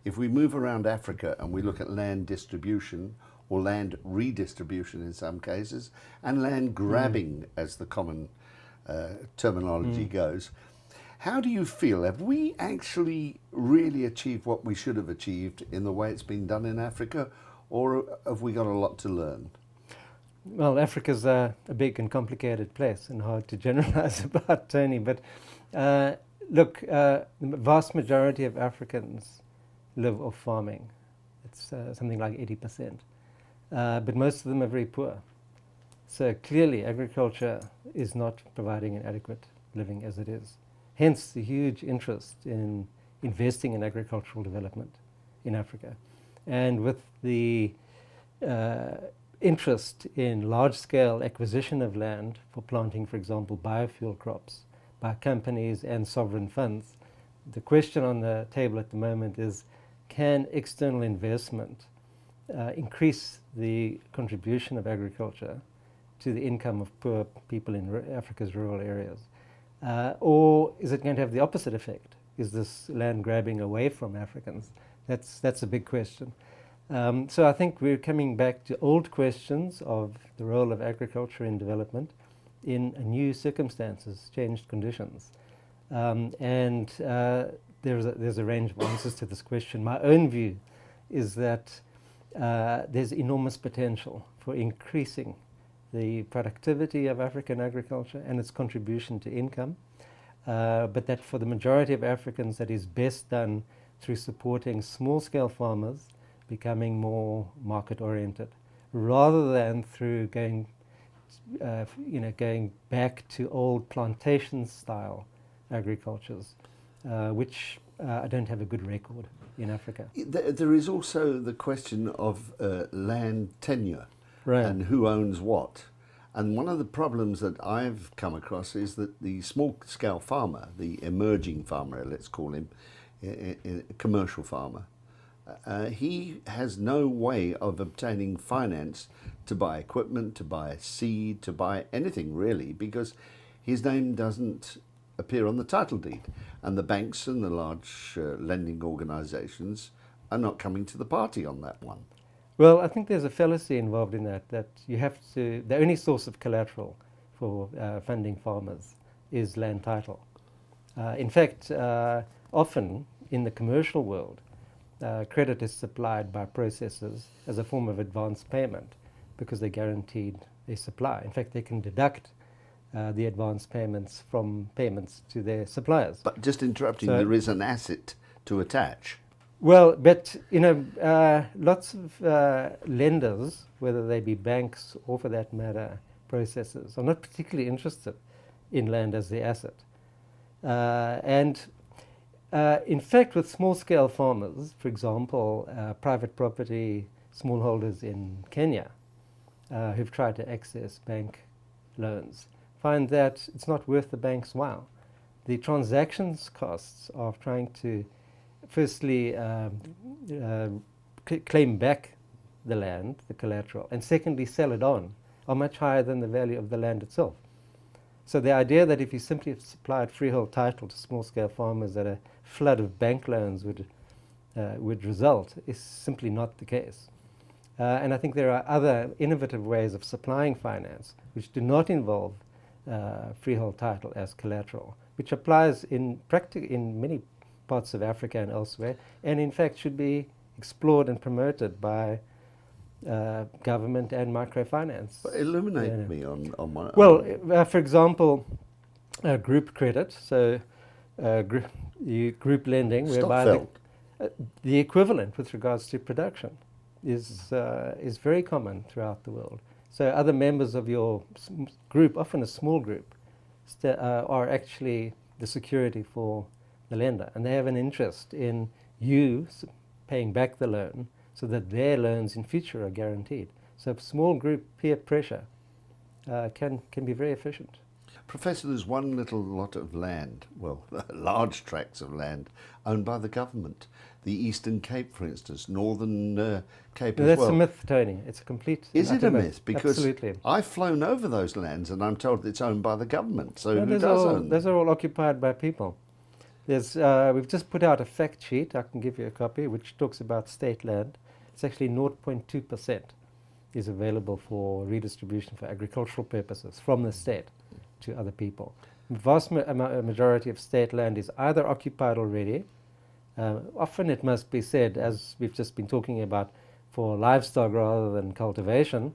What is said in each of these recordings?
if we move around Africa and we look at land distribution or land redistribution in some cases, and land grabbing as the common terminology goes, how do you feel? Have we actually really achieved what we should have achieved in the way it's been done in Africa, or have we got a lot to learn? Well, Africa's a big and complicated place and hard to generalize about, Tony. But look, the vast majority of Africans live off farming. It's something like 80%. But most of them are very poor. So clearly agriculture is not providing an adequate living as it is. Hence the huge interest in investing in agricultural development in Africa. And with the interest in large-scale acquisition of land for planting, for example, biofuel crops by companies and sovereign funds, the question on the table at the moment is, can external investment increase the contribution of agriculture to the income of poor people in Africa's rural areas? Or is it going to have the opposite effect? Is this land grabbing away from Africans? That's a big question. So I think we're coming back to old questions of the role of agriculture in development in new circumstances, changed conditions. And there's a range of answers to this question. My own view is that there's enormous potential for increasing the productivity of African agriculture and its contribution to income, but that for the majority of Africans that is best done through supporting small-scale farmers becoming more market-oriented, rather than through going back to old plantation-style agricultures, which I don't have a good record in Africa. There is also the question of land tenure, right, and who owns what. And one of the problems that I've come across is that the small-scale farmer, the emerging farmer, let's call him, a commercial farmer, he has no way of obtaining finance to buy equipment, to buy seed, to buy anything really, because his name doesn't appear on the title deed, and the banks and the large lending organizations are not coming to the party on that one. Well, I think there's a fallacy involved in that you have to, the only source of collateral for funding farmers is land title. In fact, often in the commercial world, credit is supplied by processors as a form of advance payment because they're guaranteed a supply. In fact, they can deduct the advance payments from payments to their suppliers. But just interrupting, so, there is an asset to attach. Well, but lots of lenders, whether they be banks or for that matter processors, are not particularly interested in land as the asset. In fact, with small-scale farmers, for example, private property smallholders in Kenya who've tried to access bank loans, find that it's not worth the bank's while. The transactions costs of trying to firstly claim back the land, the collateral, and secondly sell it on, are much higher than the value of the land itself. So the idea that if you simply supplied freehold title to small-scale farmers that a flood of bank loans would result is simply not the case. And I think there are other innovative ways of supplying finance which do not involve freehold title as collateral, which applies in many parts of Africa and elsewhere, and in fact should be explored and promoted by government and microfinance. But illuminate me on one. Well, for example, group credit, so group lending, whereby the equivalent with regards to production is very common throughout the world. So other members of your group, often a small group, are actually the security for the lender, and they have an interest in you paying back the loan so that their loans in future are guaranteed. So small group peer pressure can be very efficient. Professor, there's one little lot of land, well, large tracts of land owned by the government. The Eastern Cape, for instance, Northern Cape as well. That's a myth, Tony. It's a complete Is it a myth? Because absolutely. I've flown over those lands and I'm told it's owned by the government. So who does own them? Those are all occupied by people. We've just put out a fact sheet, I can give you a copy, which talks about state land. It's actually 0.2% is available for redistribution for agricultural purposes from the state to other people. The vast majority of state land is either occupied already, often it must be said, as we've just been talking about, for livestock rather than cultivation,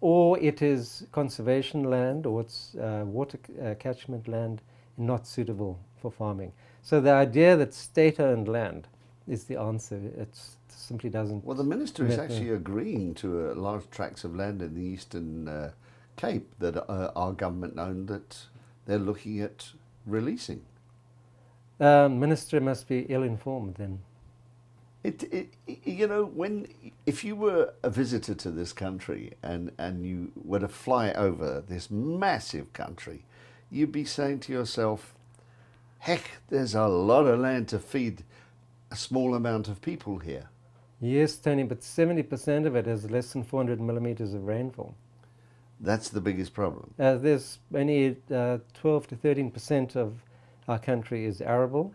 or it is conservation land, or it's water catchment land not suitable for farming. So the idea that state-owned land is the answer, it simply doesn't. Well, the minister is actually agreeing to large tracts of land in the Eastern Cape that our government owned that they're looking at releasing. Minister must be ill-informed then. You know, if you were a visitor to this country and you were to fly over this massive country, you'd be saying to yourself, heck, there's a lot of land to feed a small amount of people here. Yes, Tony, but 70% of it has less than 400 millimeters of rainfall. That's the biggest problem. There's only 12 to 13% of our country is arable,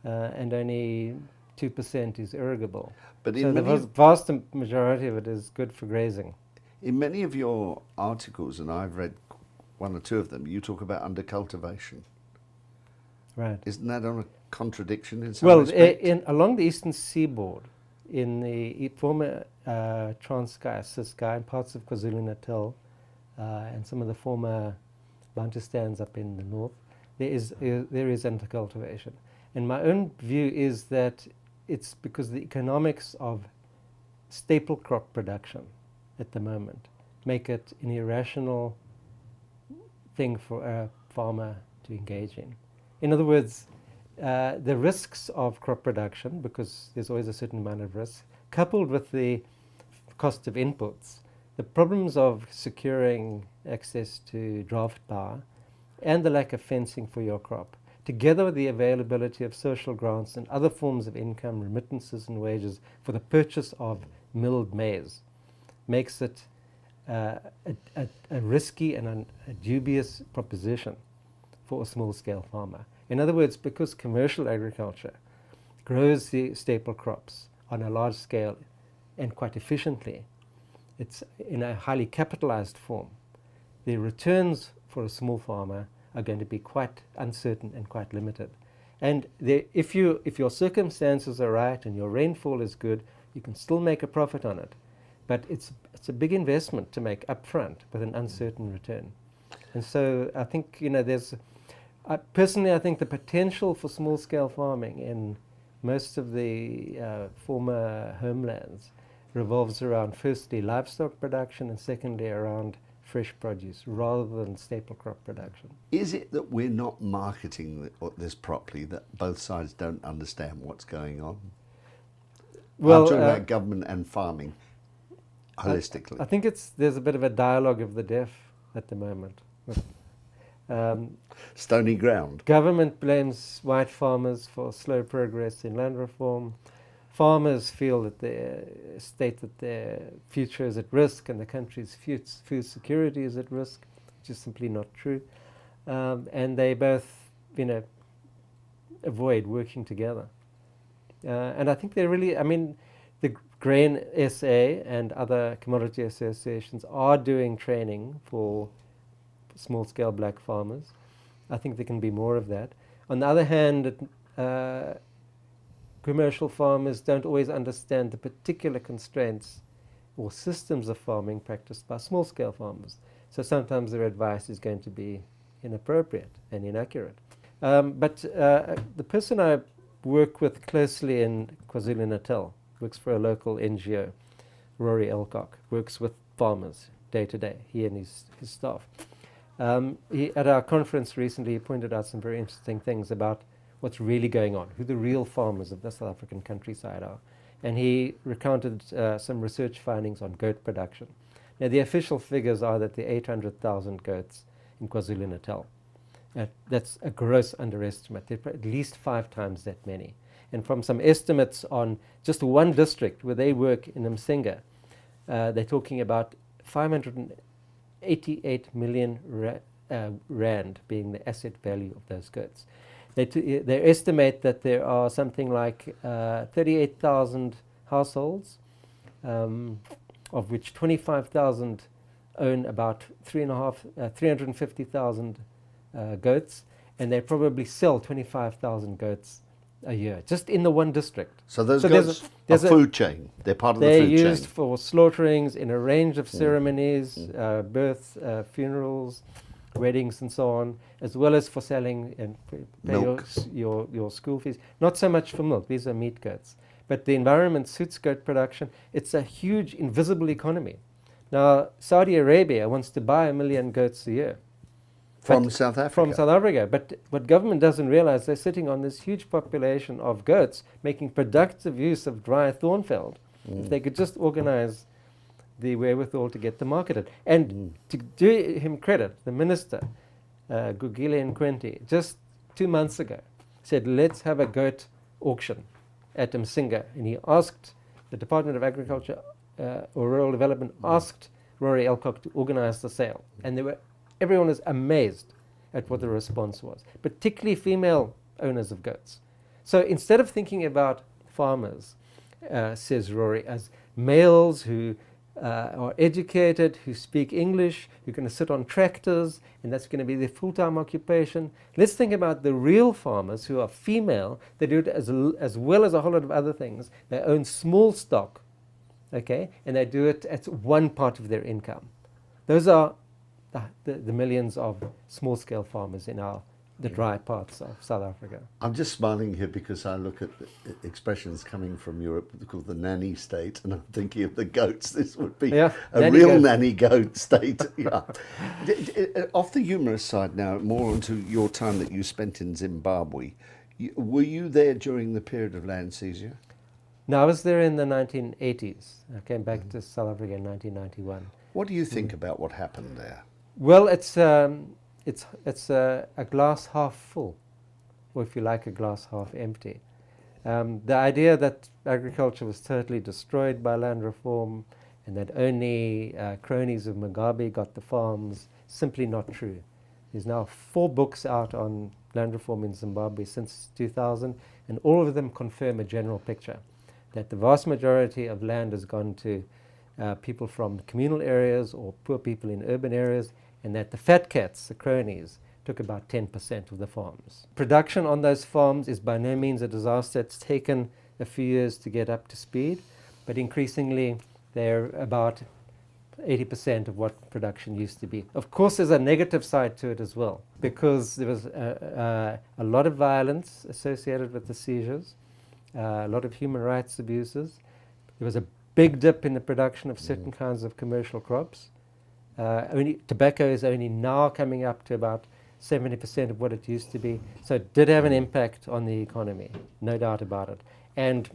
and only 2% is irrigable. But so the vast majority of it is good for grazing. In many of your articles, and I've read one or two of them, you talk about undercultivation. Right. Isn't that a contradiction in some respect? Along the eastern seaboard, in the former Transkei, Ciskei, and parts of KwaZulu-Natal, and some of the former Bantustans up in the north, there is undercultivation. And my own view is that it's because the economics of staple crop production at the moment make it an irrational thing for a farmer to engage in. In other words, the risks of crop production, because there's always a certain amount of risk, coupled with the cost of inputs, the problems of securing access to draft power, and the lack of fencing for your crop, together with the availability of social grants and other forms of income, remittances and wages for the purchase of milled maize, makes it a risky and a dubious proposition for a small-scale farmer. In other words, because commercial agriculture grows the staple crops on a large scale and quite efficiently, it's in a highly capitalized form, the returns for a small farmer are going to be quite uncertain and quite limited. And if your circumstances are right and your rainfall is good, you can still make a profit on it. But it's a big investment to make upfront with an uncertain return. And so I think, personally I think the potential for small-scale farming in most of the former homelands revolves around, firstly, livestock production, and secondly, around fresh produce rather than staple crop production. Is it that we're not marketing this properly, that both sides don't understand what's going on? Well, I'm talking about government and farming holistically. I think there's a bit of a dialogue of the deaf at the moment. Stony ground. Government blames white farmers for slow progress in land reform. Farmers feel that their future is at risk and the country's food security is at risk, which is simply not true. And they both, avoid working together. And I think the Grain SA and other commodity associations are doing training for small-scale black farmers. I think there can be more of that. On the other hand, commercial farmers don't always understand the particular constraints or systems of farming practiced by small-scale farmers. So sometimes their advice is going to be inappropriate and inaccurate. But the person I work with closely in KwaZulu-Natal works for a local NGO, Rory Elcock, works with farmers day to day, he and his staff. At our conference recently, he pointed out some very interesting things about what's really going on, who the real farmers of the South African countryside are. And he recounted some research findings on goat production. Now, the official figures are that there are 800,000 goats in KwaZulu-Natal. That's a gross underestimate. There are at least 5 times that many. And from some estimates on just one district where they work in Msinga, they're talking about 588 million rand being the asset value of those goats. They estimate that there are something like 38,000 households, of which 25,000 own about 350,000 goats, and they probably sell 25,000 goats a year, just in the one district. So those So goats are food chain. They're part of the they're food chain. used for slaughterings in a range of ceremonies, births, funerals, weddings, and so on, as well as for selling and pay Milk. your school fees. Not so much for milk; these are meat goats. But the environment suits goat production. It's a huge invisible economy. Now, Saudi Arabia wants to buy 1 million goats a year. From South Africa. From South Africa. But what government doesn't realize, they're sitting on this huge population of goats, making productive use of dry thornfeld. If they could just organize the wherewithal to get them marketed. And to do him credit, the minister, Gugile Nkwenti, just 2 months ago, said, let's have a goat auction at Msinga. And he asked the Department of Agriculture or Rural Development, asked Rory Elcock to organize the sale. And everyone was amazed at what the response was, particularly female owners of goats. So instead of thinking about farmers, says Rory, as males who are educated, who speak English, who are going to sit on tractors, and that's going to be their full-time occupation. Let's think about the real farmers who are female. They do it as well as a whole lot of other things. They own small stock, okay, and they do it as one part of their income. Those are the millions of small-scale farmers in the dry parts of South Africa. I'm just smiling here because I look at expressions coming from Europe called the nanny state, and I'm thinking of the goats. This would be a real goat. Nanny goat state. Yeah. Off the humorous side now, more onto your time that you spent in Zimbabwe. Were you there during the period of land seizure? No, I was there in the 1980s. I came back to South Africa in 1991. What do you think about what happened there? Well, it's a glass half full, or if you like, a glass half empty. The idea that agriculture was totally destroyed by land reform and that only cronies of Mugabe got the farms, simply not true. There's now 4 books out on land reform in Zimbabwe since 2000, and all of them confirm a general picture, that the vast majority of land has gone to people from communal areas or poor people in urban areas, and that the fat cats, the cronies, took about 10% of the farms. Production on those farms is by no means a disaster. It's taken a few years to get up to speed, but increasingly they're about 80% of what production used to be. Of course, there's a negative side to it as well, because there was a lot of violence associated with the seizures, a lot of human rights abuses. There was a big dip in the production of certain kinds of commercial crops. Tobacco is only now coming up to about 70% of what it used to be. So it did have an impact on the economy, no doubt about it. And,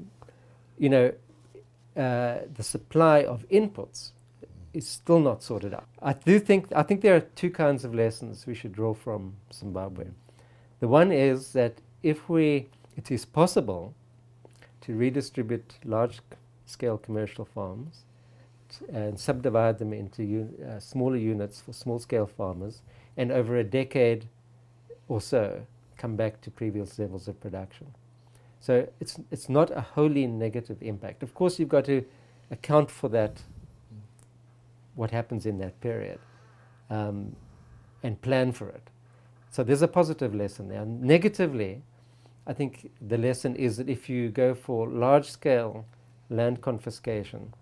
the supply of inputs is still not sorted out. I think there are 2 kinds of lessons we should draw from Zimbabwe. The one is that it is possible to redistribute large-scale commercial farms and subdivide them into smaller units for small-scale farmers, and over a decade or so come back to previous levels of production. So it's not a wholly negative impact. Of course, you've got to account for that, what happens in that period, and plan for it. So there's a positive lesson there. Negatively, I think the lesson is that if you go for large-scale land confiscation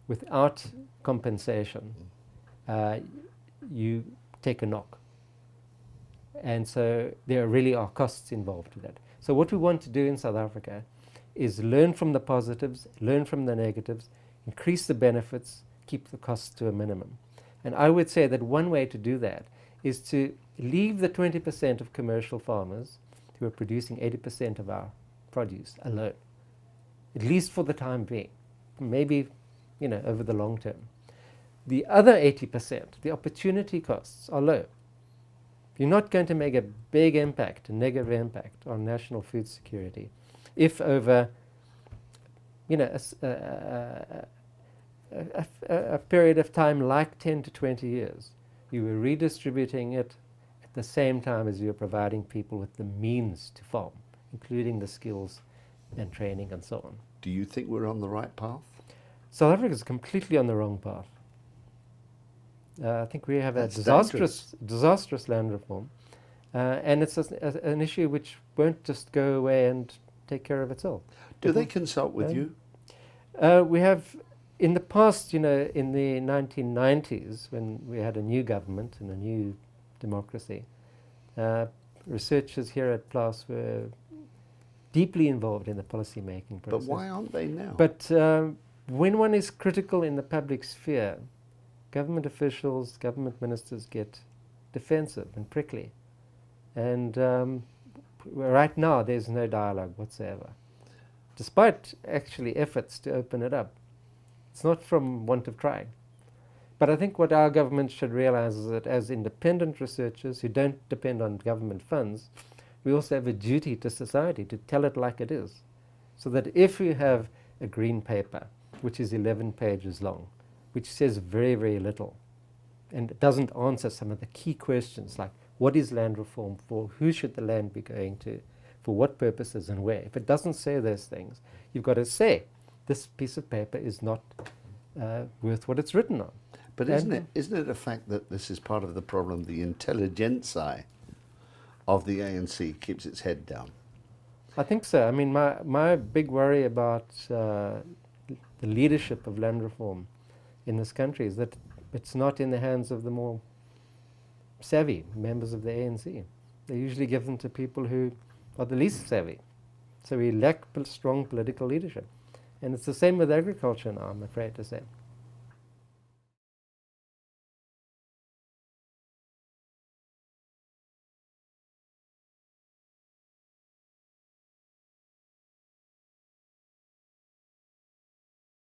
without compensation, you take a knock. And so there really are costs involved with that. So what we want to do in South Africa is learn from the positives, learn from the negatives, increase the benefits, keep the costs to a minimum. And I would say that one way to do that is to leave the 20% of commercial farmers who are producing 80% of our produce alone, at least for the time being, maybe over the long term. The other 80%, the opportunity costs are low. You're not going to make a big impact, a negative impact on national food security if over a period of time like 10 to 20 years, you were redistributing it at at the same time as you're providing people with the means to farm, including the skills and training and so on. Do you think we're on the right path? South Africa is completely on the wrong path. I think we have That's disastrous land reform, and it's an issue which won't just go away and take care of itself. Do they consult with you? We have, in the past, in the 1990s, when we had a new government and a new democracy, researchers here at PLAS were deeply involved in the policy-making process. But why aren't they now? But when one is critical in the public sphere, government officials, government ministers get defensive and prickly. And right now, there's no dialogue whatsoever, despite actually efforts to open it up. It's not from want of trying. But I think what our government should realize is that as independent researchers who don't depend on government funds, we also have a duty to society to tell it like it is. So that if you have a green paper, which is 11 pages long, which says very, very little, and it doesn't answer some of the key questions like what is land reform for, who should the land be going to, for what purposes and where. If it doesn't say those things, you've got to say this piece of paper is not worth what it's written on. But isn't it a fact that this is part of the problem? The intelligentsia of the ANC keeps its head down. I think so. I mean, my big worry about the leadership of land reform in this country is that it's not in the hands of the more savvy members of the ANC. They usually give them to people who are the least savvy. So we lack strong political leadership. And it's the same with agriculture now, I'm afraid to say.